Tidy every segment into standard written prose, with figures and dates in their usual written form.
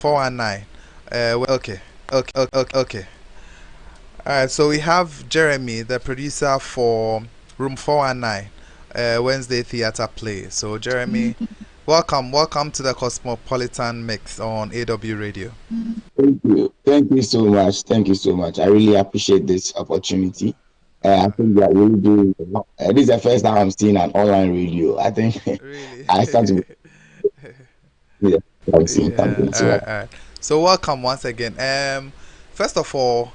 419. Okay, okay. All right, so we have Jeremy, the producer for Room 419, Wednesday Theatre Play. So, Jeremy, welcome to the Cosmopolitan Mix on AW Radio. Thank you. Thank you so much. Thank you so much. I really appreciate this opportunity. I Uh, think that really do. This is the first time I'm seeing an online radio. I think really? I start to be I'm seeing Yeah. something. So All right. So, welcome once again. First of all,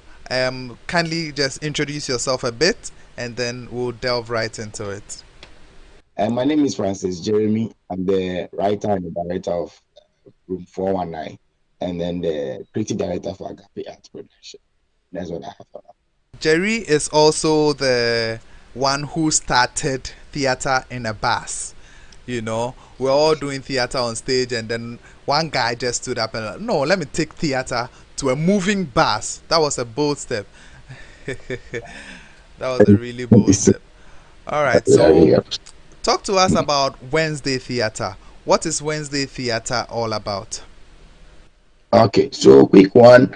kindly just introduce yourself a bit, and then we'll delve right into it. my name is Francis Jeremy. I'm the writer and the director of Room 419, and then the creative director for Agape Art Production. That's what I have for now. Jerry is also the one who started theater in a bus. We're all doing theater on stage, and then one guy just stood up and, like, no, let me take theater to a moving bus. That was a bold step. That was a really Thank you bold so step. All right, much. I so really appreciate talk to us it. about Wednesday Theater. What is Wednesday Theater all about? Okay, so quick one.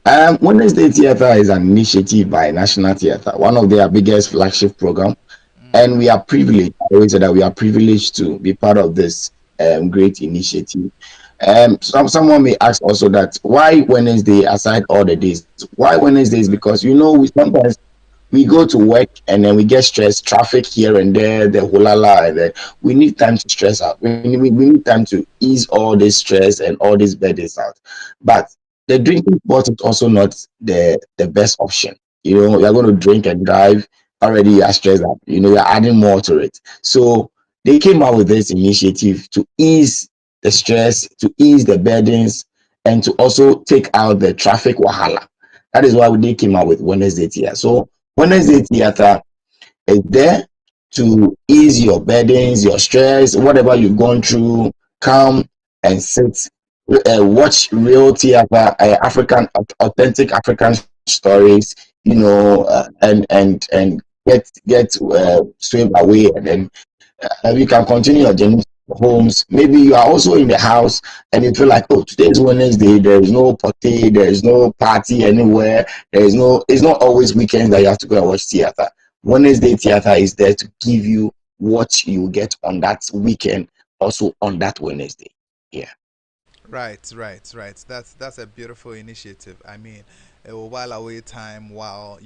Wednesday Theatre is an initiative by National Theatre, one of their biggest flagship program, and we are privileged. I always say that we are privileged to be part of this great initiative. Someone may ask also that why Wednesday aside all the days? Why Wednesdays? Because we sometimes we go to work and then we get stressed, traffic here and there, the hulala, and then we need time to stress out. We need time to ease all this stress and all these burdens out. But the drinking sport is also not the best option. You're going to drink and drive, already you're stressed out. You're adding more to it. So they came out with this initiative to ease the stress, to ease the burdens, and to also take out the traffic wahala. That is why they came out with Wednesday Theatre. So Wednesday Theatre is there to ease your burdens, your stress, whatever you've gone through. Come and sit, watch real theater, African, authentic African stories, and get swept away, and then you can continue your journey homes. Maybe you are also in the house and you feel like, oh, today is Wednesday, there is no party, there is no party anywhere, it's not always weekends that you have to go and watch theater. Wednesday theater is there to give you what you get on that weekend, also on that Wednesday. Yeah. Right. That's a beautiful initiative. I mean, it will while away time while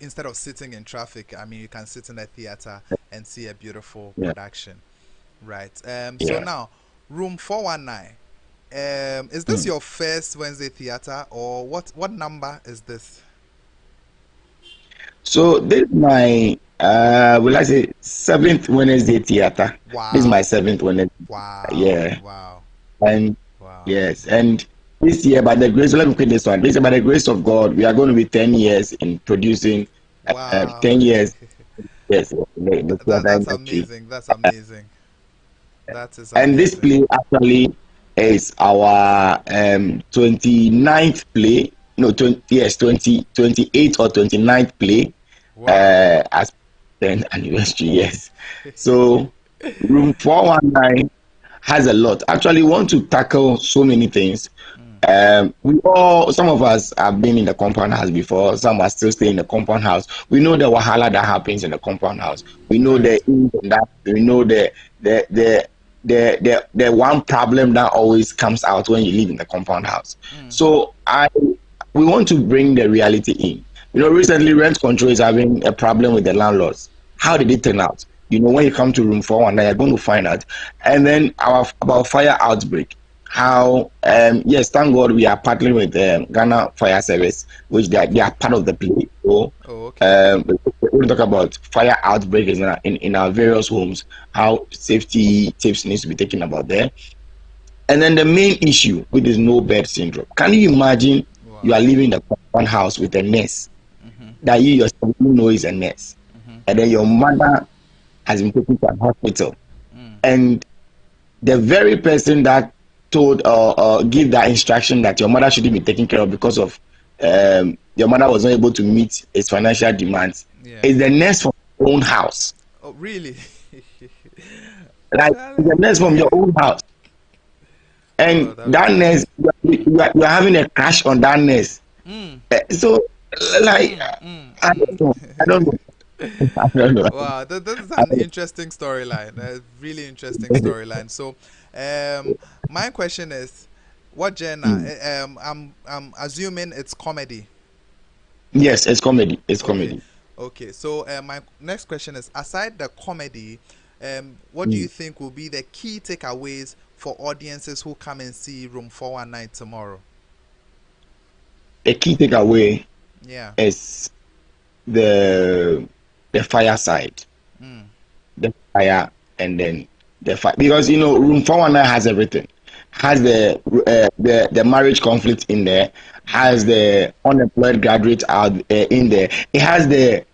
instead of sitting in traffic. I mean, you can sit in a theater and see a beautiful Yeah. production. Right. So Yeah. now, Room 419. Is this Mm. your first Wednesday theater, or what number is this? So this is my will I say seventh Wednesday theater. This is my Wow. seventh Wednesday. Wow. Yeah. Wow. And Wow. yes, and this year, by the grace, let me quit this one. This year, by the grace of God, we are going to be 10 years in producing, Wow. 10 years, yes, in the theater That's industry. amazing. That's amazing. That is And this amazing. play actually is our 29th play. No, 20, yes, 28th or 29th play Wow. as 10th anniversary, yes. So, room 419 has a lot. Actually, we want to tackle so many things. Mm. Some of us have been in the compound house before. Some are still staying in the compound house. We know the wahala that happens in the compound house. We know the Right. ins and that. We know the the the one problem that always comes out when you live in the compound house. Mm-hmm. So we want to bring the reality in. Recently rent control is having a problem with the landlords. How did it turn out? When you come to room 419, you're going to find out. And then our about fire outbreak. How yes, thank God we are partnering with Ghana Fire Service, which they are part of the play. So Oh, okay. we talk about fire outbreaks in our various homes, how safety tips needs to be taken about there. And then the main issue, which is no bed syndrome. Can you imagine you Wow. are living in a one house with a nurse Mm-hmm. that you yourself know is a nurse, Mm-hmm. and then your mother has been taken to a hospital, Mm. and the very person that told or give that instruction that your mother shouldn't be taken care of because of your mother was not able to meet its financial demands Yeah. is the nurse from your own house. Oh, really? Like the Charlie. nurse from your own house. Oh, and that'd be that too nurse, nice. you are having a crush on that nurse. Mm, So, like, mm, mm, I don't know. I don't mm. know. I don't know. Wow, this is I an interesting storyline. A really interesting don't storyline. So, my question is, what genre? know. I'm assuming it's comedy. Yes, it's comedy. It's Okay, comedy. okay. So, my next question is, aside the comedy, what do you Mm. think will be the key takeaways for audiences who come and see Room 419 tomorrow? The key takeaway Yeah. is the the fire side, Mm, the fire, and then the fire, because room 419 has everything. Has yeah. the marriage conflict in there, has Right. the unemployed graduate out in there. It has the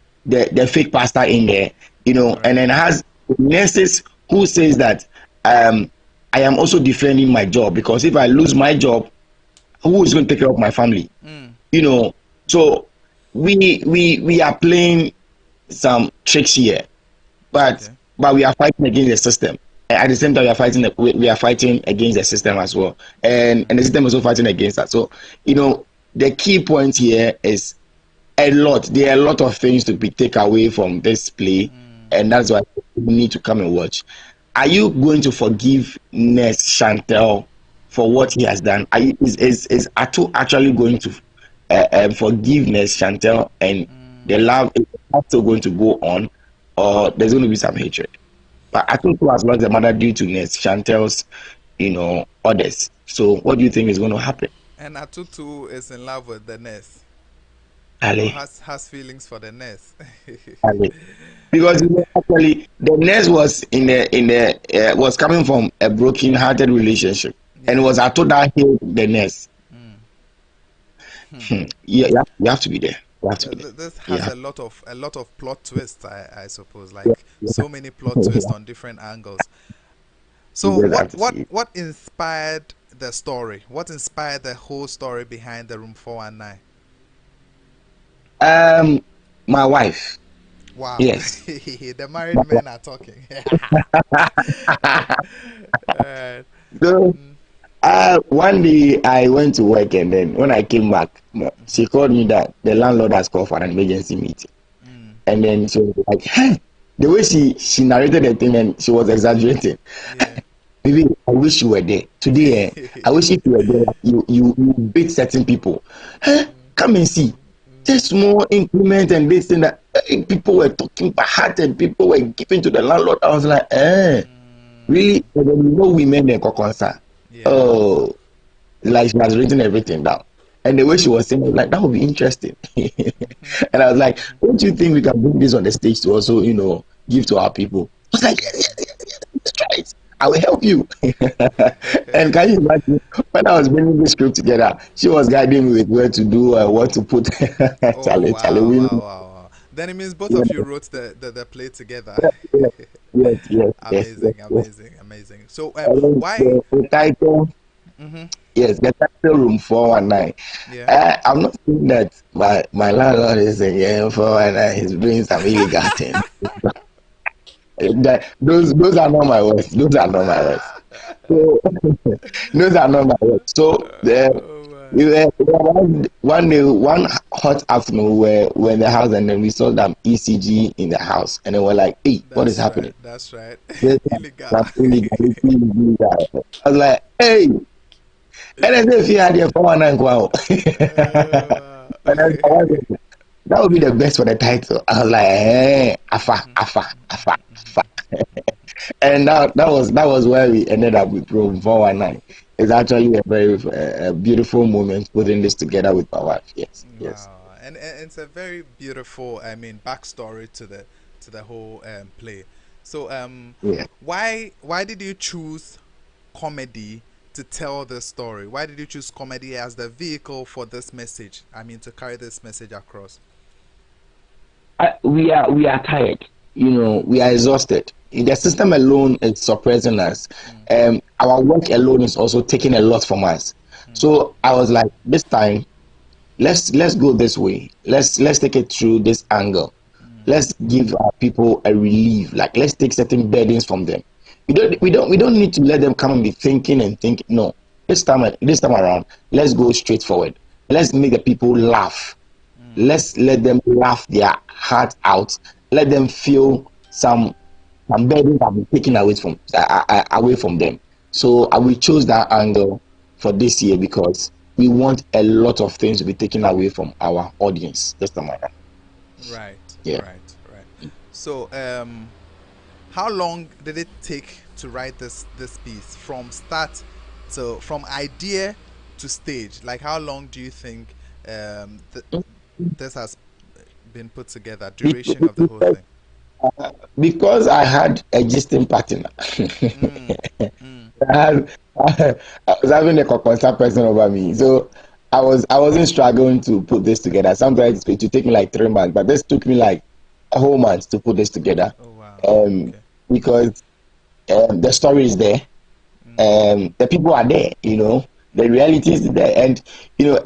fake pastor in there, and Right. then has nurses who says that um I am also defending my job, because if I lose my job, who is going to take care of my family? Mm, you know so we are playing some tricks here, but okay. we are fighting against the system. And at the same time, we are fighting against the system as well, and the system is also fighting against us. So the key point here is there are a lot of things to be take away from this play, Mm, and that's why we need to come and watch. Are you going to forgive Ness Chantel for what he has done? Is Atu actually going to forgive Ness Chantel, and the mm. love is also going to go on, or there's going to be some hatred? But Atu too has lost the mother due to Ness Chantel's orders. So what do you think is going to happen? And Atutu is in love with the nurse, or Ali, has feelings for the nurse. Ali. Because actually the nurse was was coming from a broken hearted relationship, and it Yeah. was Ato that healed the nurse. Mm. Yeah, you have to be there. You have to be there. This has Yeah, a lot of plot twists. I suppose, like yeah, so many plot twists yeah. on different angles. You So just have what to what see it. what inspired the story? What inspired the whole story behind the Room 419? Um, my wife. Wow, Yes. the My married wife. men are talking. Alright. So, Mm, one day I went to work, and then when I came back, she called me that the landlord has called for an emergency meeting. mm, And then she was like, hey, the way she narrated the thing, and she was exaggerating. yeah. Maybe I wish you were there today. I wish if you were there, you beat certain people. Come and see. Just more increment and this thing that people were talking bad, and people were giving to the landlord. I was like, really? Mm, And then women in Kokonsa. yeah. Oh, like she has written everything down. And the way she was saying it, like, that would be interesting. And I was like, don't you think we can bring this on the stage to also, give to our people? I was like, yes, yes, yes, let's try it. I will help you. And can you imagine, when I was bringing this script together, she was guiding me with where to do, what to put. Oh Charlie, Charlie, wow, we wow, know. wow, wow. Then it means both Yeah, of you wrote the play together. yes, yes, yes, yes, yes, Amazing, yes. amazing, amazing. So And then why? the title, Mm-hmm, yes, the title Room 419. yeah. I'm not saying that my landlord is in here for and he's doing some illegal thing. Those are not my words. Those are not my words. So those are not my words. So Oh my. one day, one hot afternoon, we're in the house, and then we saw that ECG in the house, and then we're like, "Hey, what is That's right. happening?" That's right. There's Illegal. some illegality in there. I was like, "Hey," and I said, "If you had your 419, wow." And then I was like, that would be the best for the title. I was like, afa, afa, afa, afa. And that was where we ended up with Room 419. It's actually a very beautiful moment putting this together with my wife. Yes, yes, Wow, and it's a very beautiful, I mean, backstory to the whole play. So, yeah. why did you choose comedy to tell the story? Why did you choose comedy as the vehicle for this message? I mean, to carry this message across. We are tired. Mm, We are exhausted. The system alone is suppressing us. mm, Our work alone is also taking a lot from us. mm, So I was like, this time, let's go this way. Let's take it through this angle. mm, Let's give our people a relief. Like, let's take certain burdens from them. We don't need to let them come and be thinking and thinking. No, this time around, let's go straight forward. Let's make the people laugh. Mm, Let's let them laugh their heart out. Let them feel some burdens have been taken away from them. So we chose that angle for this year because we want a lot of things to be taken away from our audience this time around. right, Yeah. right. So, how long did it take to write this piece from start to from idea to stage? Like, how long do you think this has been put together? Duration of the whole Because, thing. because I had a gisting partner. Mm, mm, I had I was having a concerned person over me. So I wasn't struggling to put this together. Sometimes it would take me like 3 months, but this took me like a whole month to put this together. oh wow. Um Okay. because the story is there, Mm, the people are there, the reality is there. And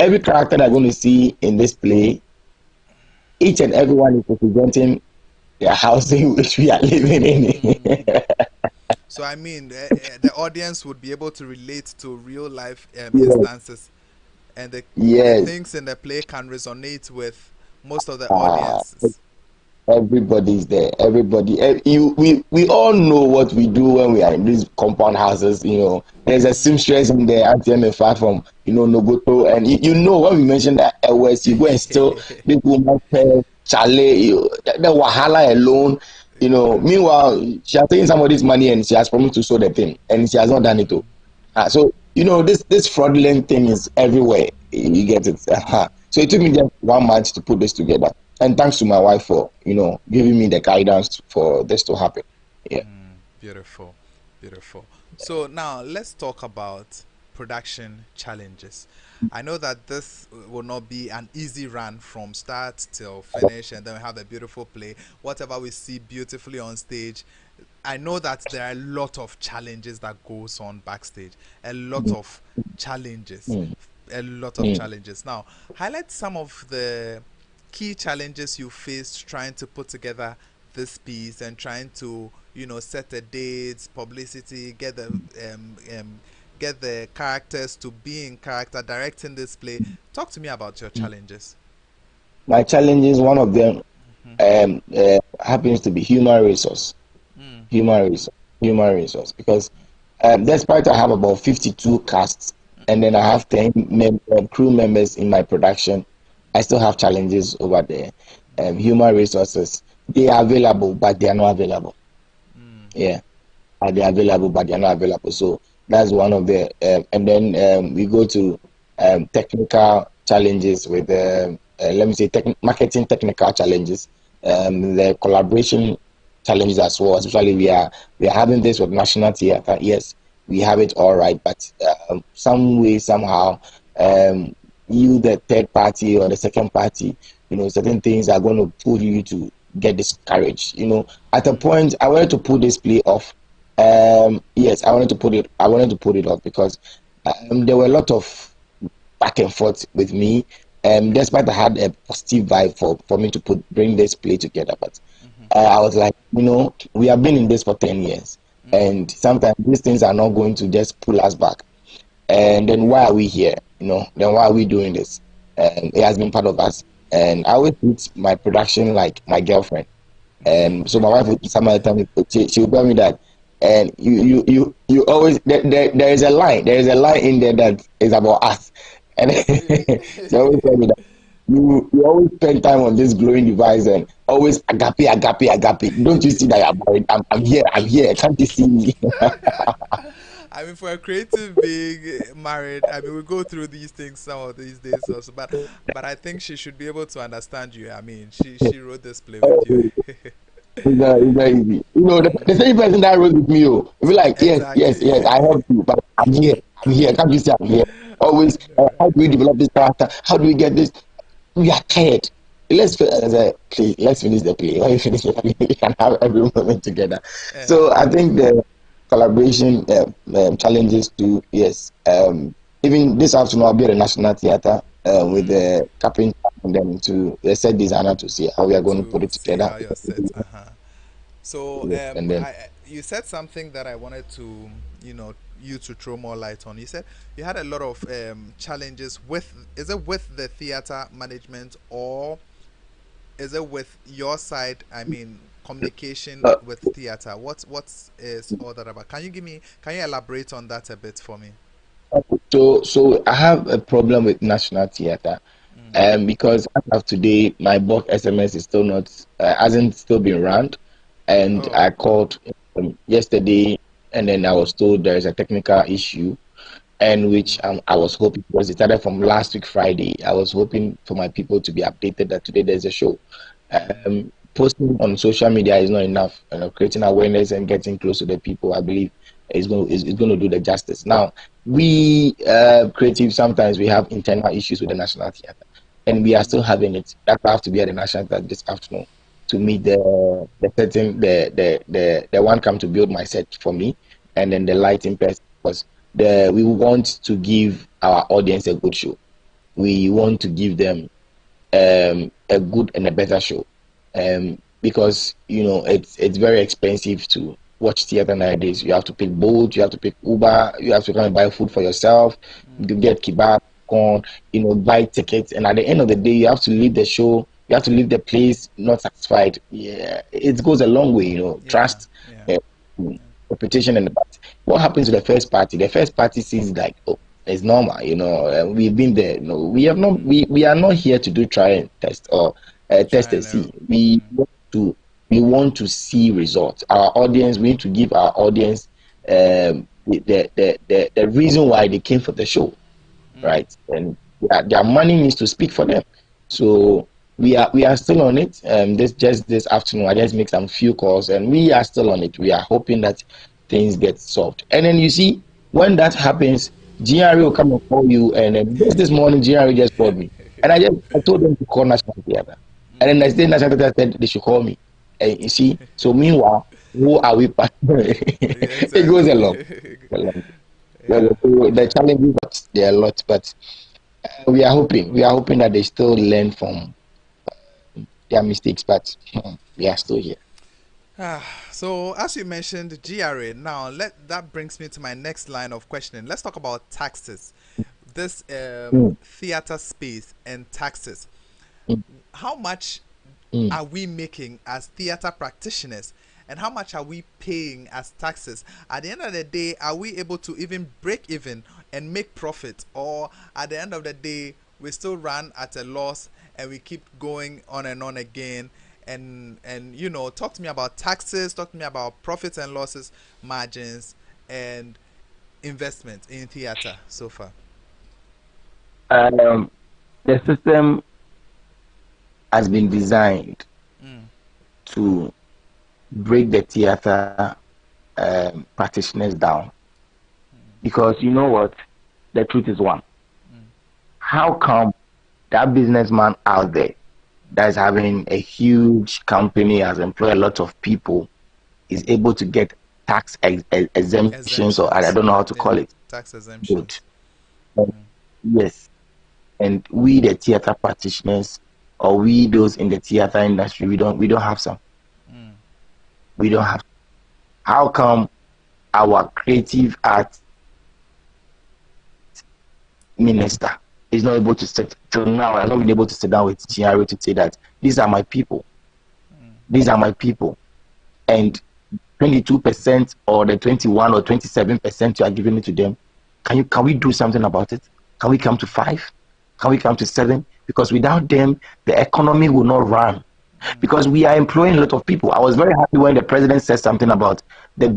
every character that I'm going to see in this play, each and everyone is representing the house in which we are living in. mm. So I mean, the audience would be able to relate to real life Yes, instances, and the yes. things in the play can resonate with most of the Uh, audiences. Everybody's there. Everybody. We all know what we do when we are in these compound houses. There's a Mm. seamstress in there at the far from Nogoto, and when we mention that West, you go and steal this woman's chalet. The wahala alone. Exactly. Meanwhile, she has taken somebody's money and she has promised to sow the thing, and she has not done it. Too. Mm, So this fraudulent thing is everywhere. You get it. So it took me just 1 month to put this together, and thanks to my wife for giving me the guidance for this to happen. Yeah. beautiful, beautiful. So now let's talk about production challenges. I know that this will not be an easy run from start till finish, and then we have a beautiful play. Whatever we see beautifully on stage, I know that there are a lot of challenges that goes on backstage. A lot of challenges, Mm, a lot of mm. challenges. Now, highlight some of the key challenges you faced trying to put together this piece and trying to set the dates, publicity, get the characters to be in character, directing this play. Talk to me about your challenges. My challenge is one of them Mm, happens to be human resource. mm, Human resource. Human resource. Because despite I have about 52 casts and then I have 10 crew members in my production, I still have challenges over there. Human resources, they are available, but they are not available. mm, Yeah, they are available, but they are not available. So that's one of the, and then we go to technical challenges with, let me say, marketing technical challenges, the collaboration challenges as well. Especially we are having this with National Theatre. Yes, we have it all right, but some way somehow, um, you the third party or the second party, certain things are going to pull you to get discouraged. At a mm, point, I wanted to put this play off. Yes, I wanted to put it off because there were a lot of back and forth with me. Despite I had a positive vibe for me to bring this play together, but mhm, I was like, we have been in this for 10 years, mm, and sometimes these things are not going to just pull us back. And then why are we here? Then why are we doing this? And it has been part of us. And I always treat my production like my girlfriend. And so my wife would somebody tell me she would tell me that, and you always there is a line in there that is about us, and she always tell me that you always spend time on this glowing device and always agape agape agape. Don't you see that you're married? I'm here. Can't you see me? I mean, for a creative being married, I mean, we go through these things some of these days also, but I think she should be able to understand you. I mean, she wrote this play with you. It's not easy. The same person that rode with me, will be like, yes, yes, Exactly. yes, I help you, but I'm here. I'm here. Can't you see I'm here? I Always, know, how do we right? develop this character? How do we get this? We are tired. Let's finish the play. When you finish the play, we can have every moment together. So I think the collaboration challenges too. Yes. Even this afternoon, I'll be at the National Theatre with Mm, the carpenter and then to the set designer to see how we are going to put to it see together. how you're set. Uh-huh. So Yes, and then you said something that I wanted to you to throw more light on. You said you had a lot of challenges with, is it with the theater management, or is it with your side? I mean, communication Uh, with theater. What is all that about? Can you elaborate on that a bit for me? so I have a problem with National Theatre, Mm, because as of today, my bulk SMS is still not hasn't still been run, and oh. I called yesterday, and then I was told there is a technical issue, and which Mm, I was hoping, because it started from last week Friday. I was hoping for my people to be updated that today there's a show. mm, Posting on social media is not enough. Creating awareness and getting close to the people, I believe, is going to do the justice. Now, we creative, sometimes we have internal issues with the National Theatre, and we are still mm, having it. That's why I have to be at the National Theatre this afternoon to meet the one come to build my set for me, and then the lighting person, because the we want to give our audience a good show. We want to give them a good and a better show. Because it's very expensive to watch theater nowadays. You have to pick boat, you have to pick Uber, you have to come and buy food for yourself, you mm. get kebab, corn, buy tickets, and at the end of the day, you have to leave the show. You have to leave the place not satisfied. Yeah, it goes a long way. Yeah, Trust, yeah, uh, reputation, and the but what happens to the first party? The first party sees like, oh, it's normal. We've been there. We have not. We are not here to do try and test or test try and and error. see. We Mm, want to we want to see results. Our audience, we need to give our audience the reason why they came for the show, mm, right? And their money needs to speak for them. So we are still on it. This afternoon, I just make some few calls, and we are still on it. We are hoping that things get solved. And then you see, when that happens, GRA will come and call you. And then this morning, GRA just called me, and I told them to call National Theatre. And then mm. next day, National Theatre said they should call me. And you see, so meanwhile, who are we? Yeah, It goes exactly. along. Along. Yeah, The yeah. challenges, there are a lot, but we are hoping that they still learn from their mistakes, but we are still here. So as you mentioned, GRA. Now let that brings me to my next line of questioning. Let's talk about taxes. This Mm, theater space and taxes. mm, How much mm. are we making as theater practitioners, and how much are we paying as taxes? At the end of the day, are we able to even break even and make profit, or at the end of the day we still run at a loss and we keep going on and on again? And talk to me about taxes, talk to me about profits and losses, margins, and investment in theater so far. Um, the system has been designed Mm, to break the theater practitioners down, because you know what? The truth is one. mm, How come that businessman out there that is having a huge company, has employed a lot of people, is able to get tax exemptions, or I exemptions. don't know how to Yeah, call it? tax Good. exemptions. Mm, Yes. And we, the theater practitioners, or we those in the theater industry, we don't have some. mm, We don't have. How come our creative arts minister is not able to sit till now? I've not been able to sit down with GRA to say that these are my people. mm, These are my people. And 22% or the 21 or 27% you are giving it to them. Can we do something about it? Can we come to 5? Can we come to 7? Because without them, the economy will not run. mm. Because we are employing a lot of people. I was very happy when the president said something about the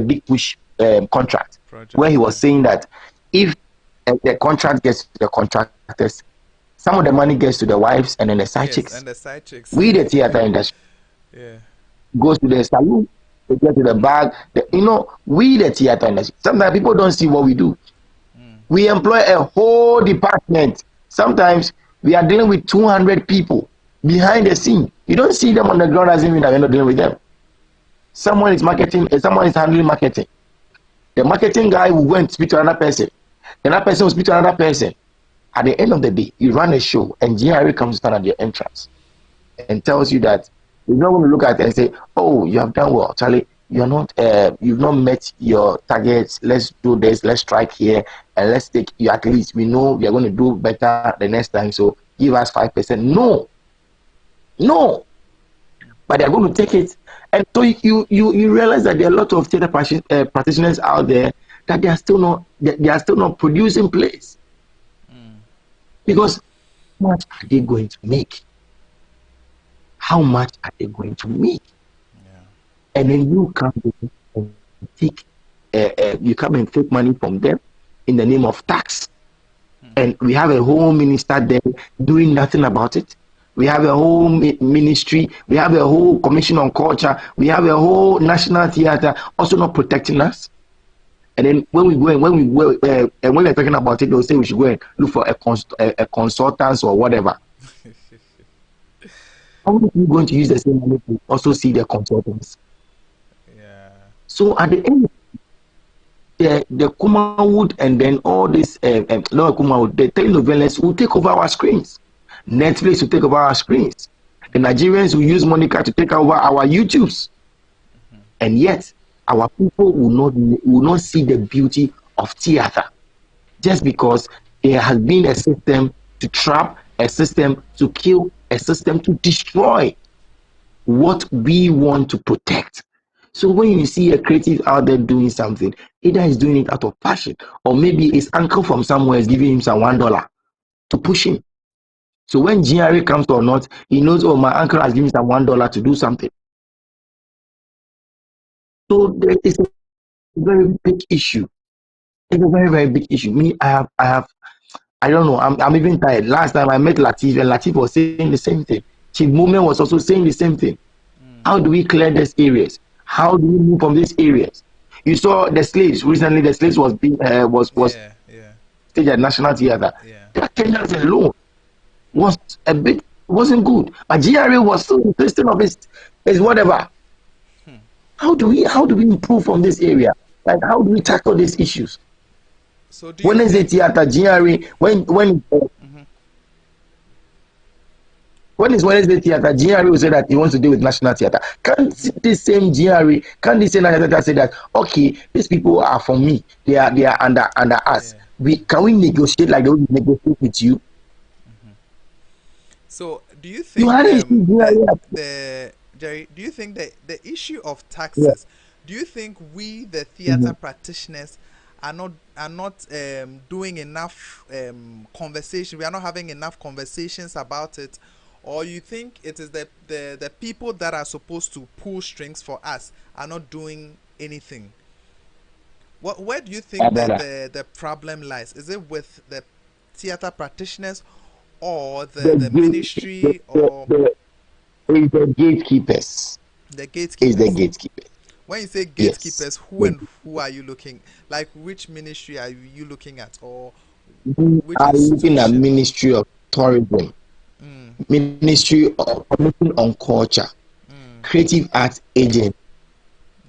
big push contract, where Project, he yeah. was saying that if the contract gets to the contractors, some of the money gets to the wives and then the side Yes, chicks. and the side chicks. We, the theater industry, Yeah. goes to the saloon, they get to the bag. We, the theater industry, sometimes people don't see what we do. Mm. We employ a whole department. Sometimes we are dealing with 200 people behind the scene. You don't see them on the ground as even that we're not dealing with them. Someone is marketing, someone is handling marketing. The marketing guy will go and speak to another person. Another person will speak to another person. At the end of the day, you run a show and GRA comes to stand at your entrance and tells you that you're not going to look at it and say, oh, you have done well, Charlie. you've not met your targets. Let's do this. Let's strike here, and let's take you. At least we know we are going to do better the next time. So give us 5%. No, no, but they're going to take it. And so you realize that there are a lot of theater practitioners out there that they are still not producing plays because how much are they going to make? How much are they going to make? Yeah. And then you come and you come and take money from them in the name of tax. And we have a whole minister there doing nothing about it. We have a whole ministry. We have a whole commission on culture. We have a whole national theater also not protecting us. And then when we go and when we're talking about it, they'll say we should go and look for a consultant or whatever. How are you going to use the same money to also see the consultants? Yeah. So at the end, the Kumawood and then all this, no Kumawood, the telenovelas will take over our screens. Netflix will take over our screens. The Nigerians will use Monica to take over our YouTubes. And yet, our people will not see the beauty of theater just because there has been a system to trap, a system to kill, a system to destroy what we want to protect. So when you see a creative out there doing something, either he's doing it out of passion, or maybe his uncle from somewhere is giving him some $1 to push him. So when GRA comes or not, he knows, oh, my uncle has given me some $1 to do something. So there is a very big issue. It's a very, very big issue. Me, I don't know. I'm even tired. Last time I met Latif, and Latif was saying the same thing. Chief Movement was also saying the same thing. How do we clear these areas? How do we move from these areas? You saw the slaves recently. The slaves was Yeah. Yeah. staged at National Theatre. Yeah. The attendance alone was a bit wasn't good. But GRA was still insisting of his whatever. How do we improve from this area? Like how do we tackle these issues? So do you Wednesday think? theater, GRA, Mhm. when is Wednesday theater, GRA will say that he wants to deal with National Theater. Can't this same GRA, can't this same National Theater say that okay, these people are for me, they are under us. Yeah. Can we negotiate like they will negotiate with you? So do you You think hadn't seen GRA. the Jerry? Do you think the issue of Yeah. taxes? Do you think we the theater Mhm. practitioners are not doing enough conversation? We are not having enough conversations about it, or you think it is the people that are supposed to pull strings for us are not doing anything? What Where do you think Brother, the problem lies? Is it with the theater practitioners or the the gate, ministry or is the gatekeepers. the Is the gatekeepers? gatekeepers. When you say Yes. gatekeepers, who and who are you looking? Like which ministry are you looking at, or We which are looking at institution? Ministry of Tourism, Mm, Ministry of Commission on Culture, mm, Creative Arts Agent.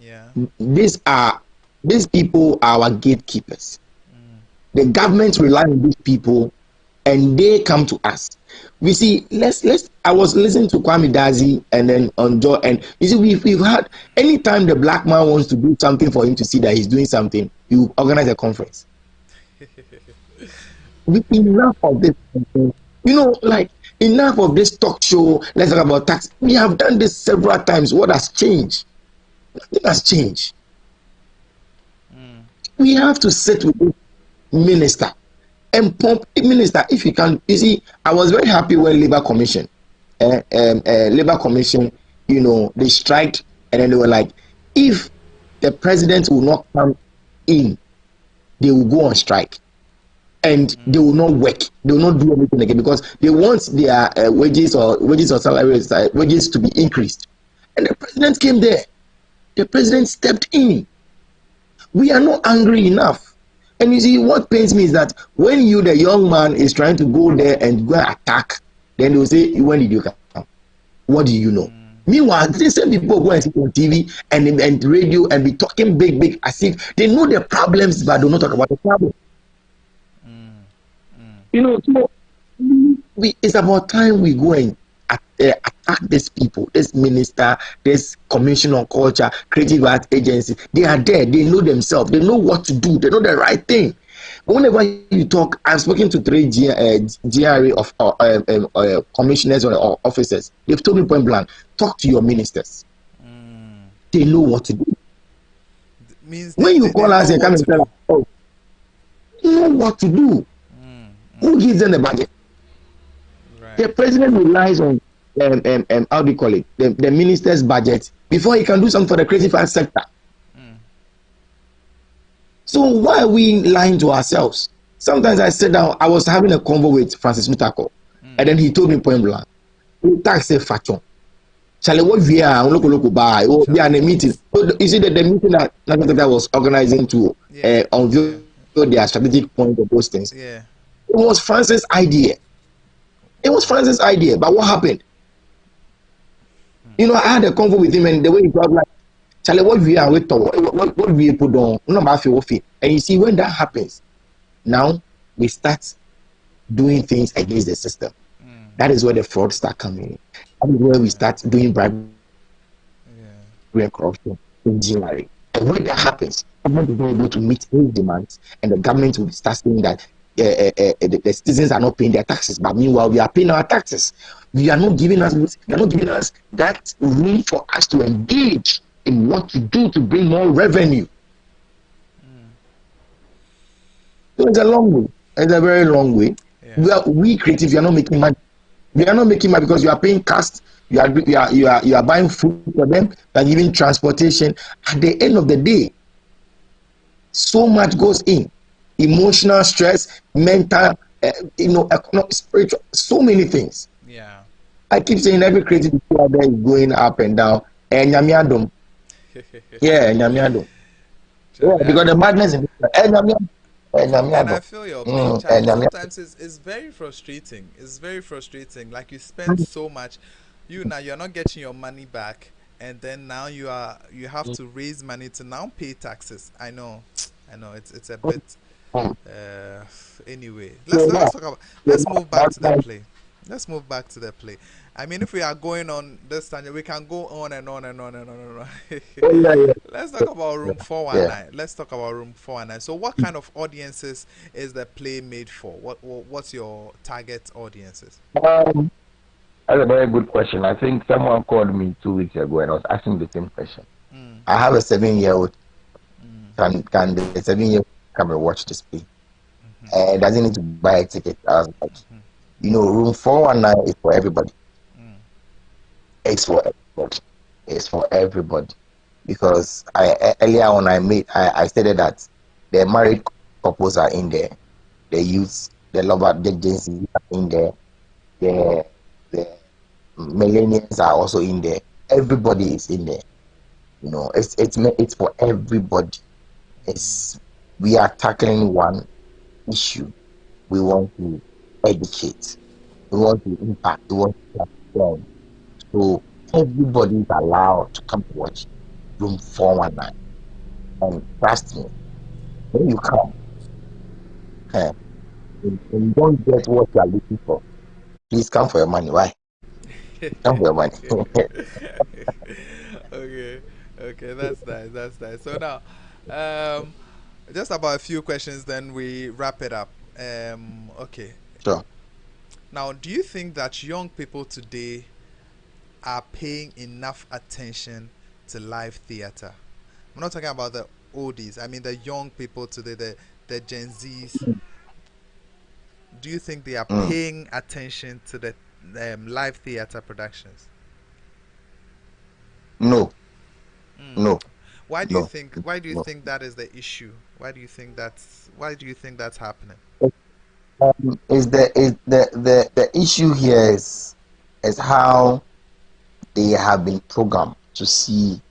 yeah. These are these people are our gatekeepers. Mm, The government rely on these people, and they come to us. We see. Let's. I was listening to Kwame Dazi, and then on Joe, and you see, we've had anytime the black man wants to do something for him to see that he's doing something, you organize a conference. We enough of this. Like enough of this talk show. Let's talk about tax. We have done this several times. What has changed? Nothing has changed. mm, We have to sit with this minister and pump the minister if you can. You see, I was very happy when Labor Commission, they striked, and then they were like, if the president will not come in, they will go on strike, and they will not work. They will not do anything again because they want their wages or salaries, wages to be increased. And the president came there. The president stepped in. We are not angry enough. And you see, what pains me is that when you, the young man, is trying to go there and go attack, then they will say, when did you come? What do you know? mm, Meanwhile, these same people go and sit on TV and radio and be talking big, as if they know the problems, but do not talk about the problem. mm, mm. So it's about time we go and sack these people, this minister, this commission on culture, creative art agency. They are there. They know themselves. They know what to do. They know the right thing. But whenever you talk, I've spoken to three GRA of commissioners or officers. They've told me point blank, talk to your ministers. They know what to do. Means When you they call us know and come what and to tell do. us, oh, they know what to do. Who gives them the budget? Right. The president relies on how do you call it? The minister's budget before he can do something for the creative arts sector. So why are we lying to ourselves? Sometimes I sit down, I was having a convo with Francis Nutako, and then he told me point blank, tax a faction. Charlie, what we are local buy or we are in a meeting. So you see that the meeting that Nakata was organizing to Yeah. Yeah. unveil their strategic point of those things. Yeah. It was Francis' idea. It was Francis' idea. But what happened? You know, I had a convo with him, and the way he was like, Charlie, what we are with what we put on, no matter what. And you see, when that happens, now we start doing things against the system. That is where the fraud start coming in. That is where we start doing bribery Yeah. and corruption, engineering. And when that happens, government is not able to meet any demands, and the government will start saying that the citizens are not paying their taxes. But meanwhile, we are paying our taxes. They are not giving us that room for us to engage in what to do to bring more revenue. So it's a long way. It's a very long way. Yeah. We creative, you are not making money. We are not making money because you are paying cost. You are buying food for them. You are giving transportation. At the end of the day, so much goes in: emotional stress, mental, economic, spiritual, so many things. Yeah. I keep saying every creative out there is going up and down. And nyamiadum, yeah, nyamiadum, yeah, Charlie, because the madness in nyamiadum, and I nyamiadum, feel your pain, Charlie. nyamiadum. Sometimes it's very frustrating. It's very frustrating. Like you spend so much, now you're not getting your money back, and then now you have to raise money to now pay taxes. I know, I know. It's a bit. Uh, anyway, So let's now, talk about. so Let's move back that's to the my play. Let's move back to the play. I mean, if we are going on this tangent, we can go on and on and on and on and on. oh, yeah, Let's talk about Room yeah, 419. Let's talk about Room 419. So, what kind of audiences is the play made for? What's your target audiences? yeah. That's a very good question. I think someone called me 2 weeks ago and was asking the same question. Mm, I have a 7 year old. mm, Can the 7 year come and watch this play? mm-hmm, Doesn't need to buy a ticket. I was like, mm-hmm, room 419 is for everybody. mm, It's for everybody. It's for everybody. Because earlier on I stated that the married couples are in there, the youths, the lover, the Gen Z are in there, the the millennials are also in there. Everybody is in there. It's for everybody. It's We are tackling one issue. We want to educate. We want to impact. We want to transform. So everybody is allowed to come to watch Room 419. And trust me, when you come, eh, and you don't get what you are looking for, please come for your money. Why? Come for your money. okay, okay, that's nice. That's nice. So now, um, just about a few questions, then we wrap it up. Okay. Sure. Now, do you think that young people today are paying enough attention to live theater? I'm not talking about the oldies. I mean the young people today, the Gen Zs. Do you think they are Mm. paying attention to the live theater productions? No, Mm. no, Why do you no, think? Why do you no. think that is the issue? Why do you think that's? Why do you think that's happening? The issue here is how they have been programmed to see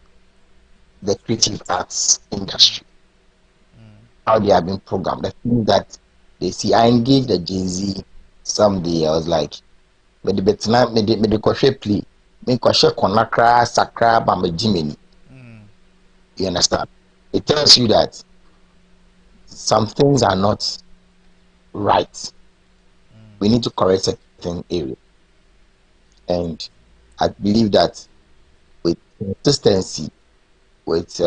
the creative arts industry. How they have been programmed. The thing that they see. I engaged the Gen Z someday. I was like, me the betina, me the kwahwe play. Me kwahwe konakra sakra bamba jimeni. Mm, You understand? It tells you that some things are not right. We need to correct certain areas. And I believe that with consistency, with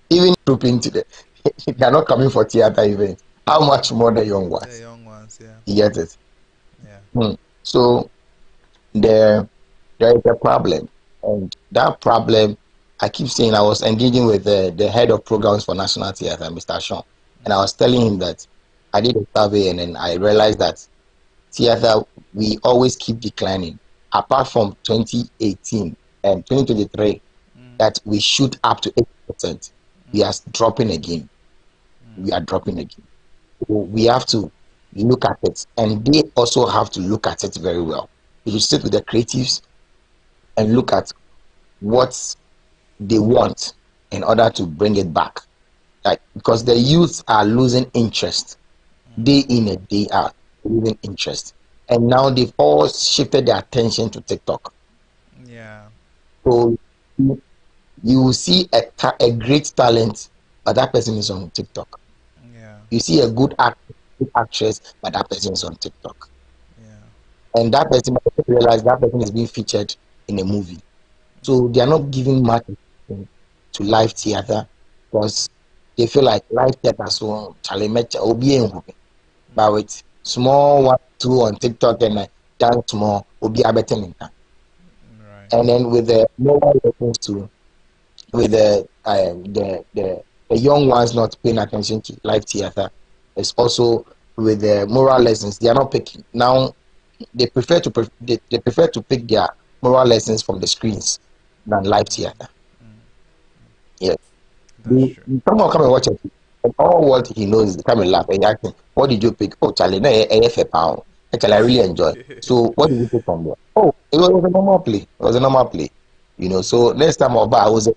even trooping to the, they are not coming for theater events. How much more the young The ones? young ones, yeah. You get it? Yeah. So there, there is a problem, and that problem, I keep saying, I was engaging with the head of programs for National Theatre, Mr. Sean, and I was telling him that I did a survey, and then I realized that theater, we always keep declining. Apart from 2018 and 2023, Mm, that we shoot up to 80%, we are dropping again. We mm, are dropping again. So we have to look at it, and they also have to look at it very well. We should sit with the creatives and look at what they want in order to bring it back. Like, because the youth are losing interest day in and day out, losing interest. And now they've all shifted their attention to TikTok. yeah. So you will see a great talent, but that person is on TikTok. Yeah. You see a good actor, good actress, but that person is on TikTok. Yeah. And that person might realize that person is being featured in a movie. So they are not giving much attention to live theater because they feel like live theater so Charlie Mecha Obi but with small one two on TikTok and dance more Obi Abetin. Right. And then with the mobile lessons too, with the young ones not paying attention to live theater, it's also with the moral lessons. They are not picking now. They prefer to pick their moral lessons from the screens than live theater. Yes. That's true. Someone come and watch it. And all what he knows is come and laugh and ask him, what did you pick? Oh, Charlie, no, pound. Actually, I really enjoy. So what did you pick from there? Oh, it was a normal play. It was a normal play. So next time I'll buy, I was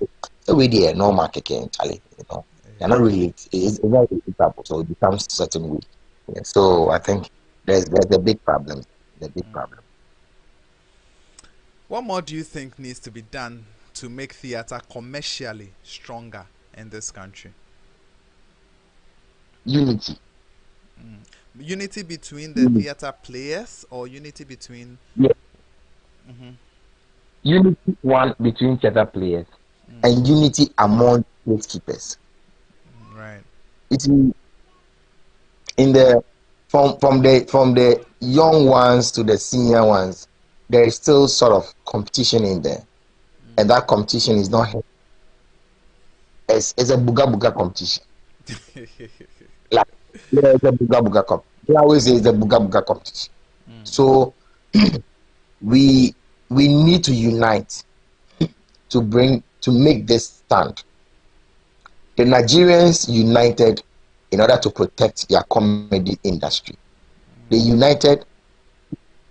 we did normal kicking, Charlie. They're not Yeah. really it's not really trouble, so it becomes certain way. Yeah, so I think there's a big problem. The big problem. What more do you think needs to be done to make theater commercially stronger in this country? Unity. Unity between the Unity. theater players or unity between. Yeah. Hmm. Unity one between theater players and unity among gatekeepers. Right. It's in the from the young ones to the senior ones, there is still sort of competition in there, and that competition is not it's a buga buga competition. Like yeah, it's a buga buga competition. They always say it's a buga buga competition. So we we need to unite to make this stand. The Nigerians united in order to protect their comedy industry. They united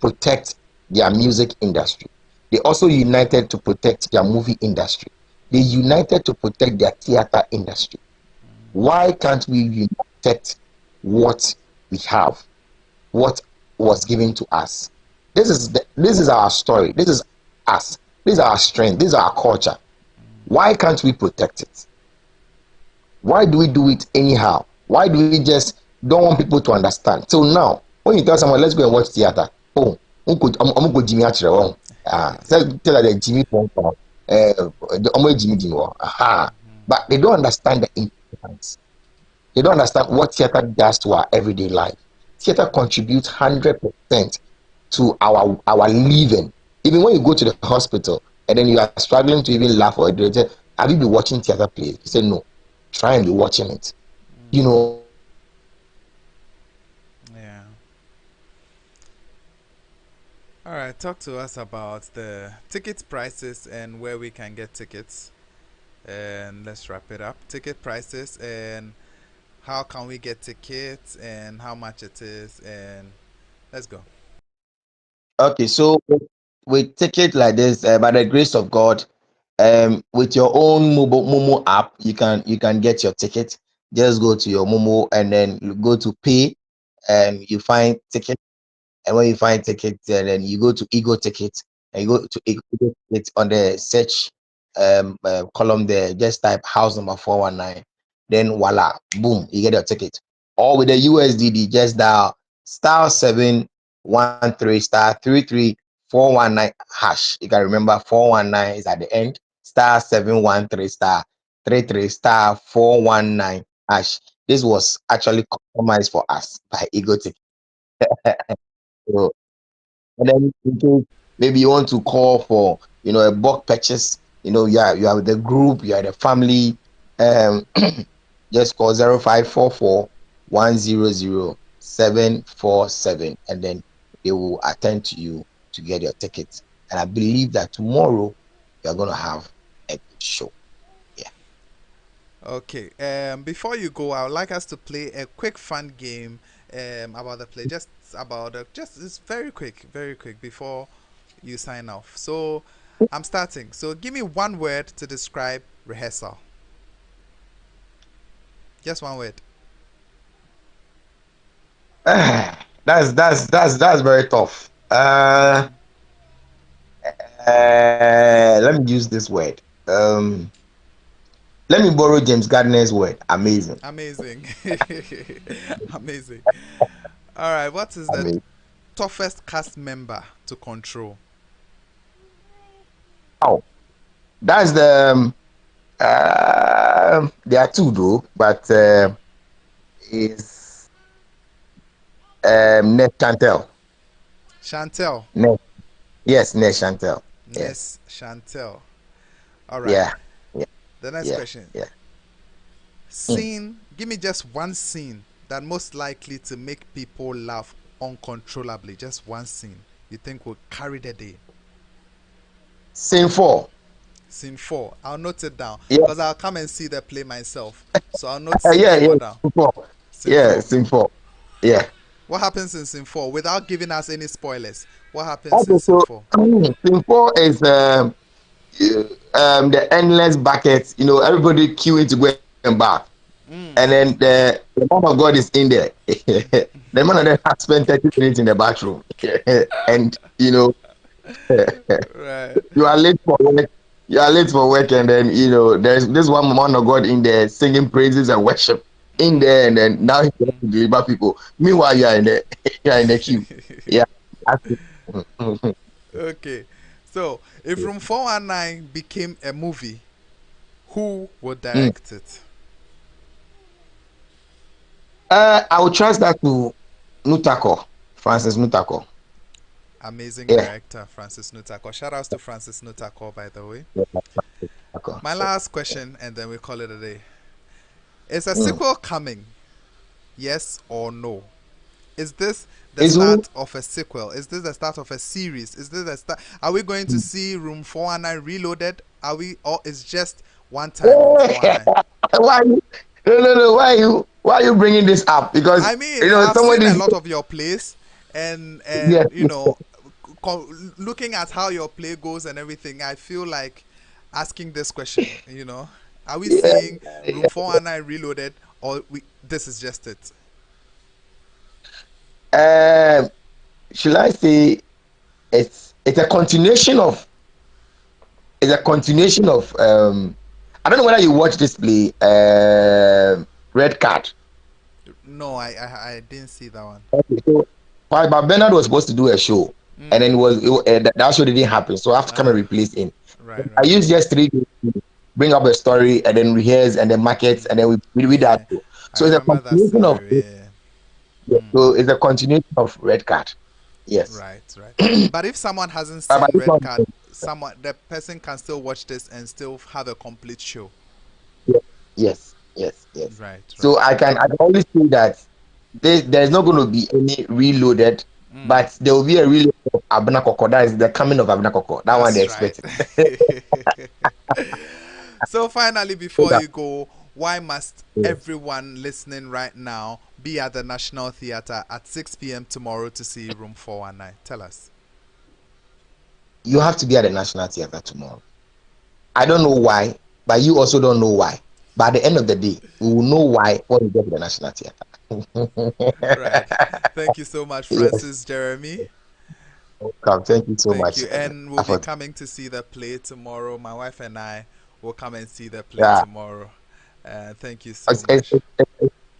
protect their music industry. They also united to protect their movie industry. They united to protect their theater industry. Why can't we unite what we have, what was given to us? This is our story. This is us. This is our strength. This is our culture. Why can't we protect it? Why do we do it anyhow? Why do we just don't want people to understand? So now, when you tell someone, let's go and watch theater, oh, I'm go Jimmy Achille, tell her the Jimmy Pong Pong, Jimmy Jimmy, aha. But they don't understand the importance. They don't understand what theater does to our everyday life. Theater contributes 100% to our living. Even when you go to the hospital and then you are struggling to even laugh or do it, have you been watching theater plays? You say no. Try and be watching it. Yeah. All right. Talk to us about the ticket prices and where we can get tickets. And let's wrap it up. Ticket prices and how can we get tickets and how much it is and let's go. Okay, so we take it like this. By the grace of God, with your own mobile Momo app, you can get your ticket. Just go to your Momo and then you go to pay. You find ticket. And when you find tickets, then you go to Ego Ticket and you go to Ego Ticket on the search column there. Just type house number 419. Then voila, boom, you get your ticket. Or with the USDD, just dial *713*33 419 hash. You can remember 419 is at the end. Star 713 star 33 star 419 hash. This was actually customized for us by Egotic. So, and then in case maybe you want to call for, a bulk purchase, you are with the group, you are the family, um, just call 0544 100 747, and then they will attend to you to get your tickets. And I believe that tomorrow you're going to have a good show. Yeah. Okay. Before you go, I would like us to play a quick fun game about the play. Just about just it's very quick before you sign off. So I'm starting. So give me one word to describe rehearsal. Just one word. That's very tough. Mm, Let me use this word. Let me borrow James Gardner's word. Amazing. amazing. Amazing. All right. What is the Amazing. toughest cast member to control? Oh, that's the there are two though, but is Ned Chantel. Chantel. Ned, yes, Ned Chantel. Yes, Ness Chantel. All right. yeah, yeah, The next yeah, question. yeah. Mm. Scene. Give me just one scene that most likely to make people laugh uncontrollably. Just one scene you think will carry the day. Scene four. Scene four. I'll note it down Yeah, because I'll come and see the play myself. So I'll note scene yeah, four yeah. down. Scene four. Scene Yeah, four. scene four. Yeah. What happens in scene four without giving us any spoilers? What happens in Okay, scene so four? scene four is the endless bucket. Everybody queuing to go and bath. And then the man of God is in there. The man of God has spent 30 minutes in the bathroom. And Right. you are late for work. You are late for work, and then there's this one man of God in there singing praises and worship in there, and then now he wants to deliver people. Meanwhile, you are in the you are in the queue. Yeah. That's it. Okay. So if Room 419 became a movie, who would Mm. direct it? I will trust that to Nutako, Francis Nutako. Amazing Yeah. director, Francis Nutako. Shout outs to Francis Nutako, by the way. Yeah, Nutako. My last question, and then we call it a day. Is a Mm. sequel coming? Yes or no? Is this the Is who? start of a sequel? Is this the start of a series? Is this the start? Are we going to see Room 419 reloaded? Are we, or is just one time Room 419? Why you? No, no, no. Why are you bringing this up? Because I mean, I've seen a somebody. lot of your plays, and Yes. looking at how your play goes and everything, I feel like asking this question. Are we Yeah. seeing Room 419 reloaded, or this is just it? Um, should I say it's a continuation of I don't know whether you watch this play, Red Card. No, I didn't see that one. Okay, so but Bernard was supposed to do a show, and then that show didn't happen, so I have to come and Ah, replace him. right, I right. used just 3 days to bring up a story, and then rehearse, and then market, and then we read that Yeah, show. I So it's a remember that continuation of scenario. Yeah. so it's a continuation of Red Card. Yes. Right, right. But if someone hasn't But seen this Red one, Card, the person can still watch this and still have a complete show. yes, yes, yes, yes. Right, So right. I can only say that there's not going to be any reloaded, but there will be a reload of Abena Koko. That is the coming of Abena Koko. That one they That's right. expect. So finally, before you go, why must everyone listening right now be at the National Theatre at 6 p.m. tomorrow to see Room 419? Tell us. You have to be at the National Theatre tomorrow. I don't know why, but you also don't know why. But at the end of the day, we will know why when we get to the National Right. Theatre. Thank you so much, Yes, Francis Jeremy. welcome. Thank you so Thank much. you. And we'll be coming to see the play tomorrow. My wife and I will come and see the play Yeah. tomorrow. Thank you so It's, it's, much.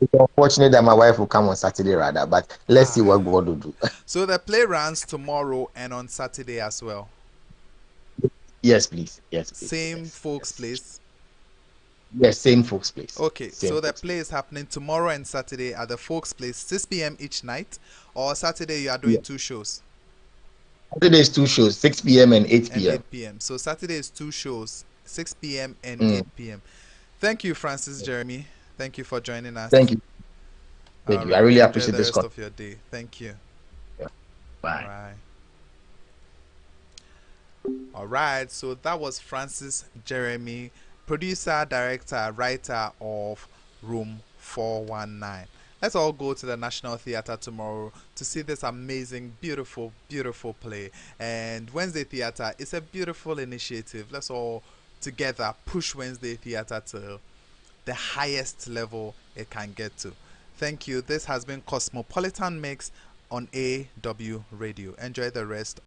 It's unfortunate that my wife will come on Saturday rather, but let's see what Ah. God will do. So the play runs tomorrow and on Saturday as well. Yes, please. Yes, please. Same Yes, folks yes. place. Yes, same folks, please. Okay, Same so the folks, play please. is happening tomorrow and Saturday at the folks place, 6 p.m. each night, or Saturday you are doing Yeah. two shows Saturday is two shows, 6 p.m. and 8 and p.m. 8 p.m. So Saturday is two shows, 6 p.m. and Mm. 8 p.m. Thank you, Francis Jeremy. Thank you for joining Thank us. you. Thank All you. I right, really enjoy appreciate the this rest conversation. of your day. Thank you. All Bye. right. All right, so that was Francis Jeremy, producer, director, writer of Room 419. Let's all go to the National Theatre tomorrow to see this amazing, beautiful, beautiful play. And Wednesday Theatre is a beautiful initiative. Let's all together push Wednesday Theatre to the highest level it can get to. Thank you. This has been Cosmopolitan Mix on AW Radio. Enjoy the rest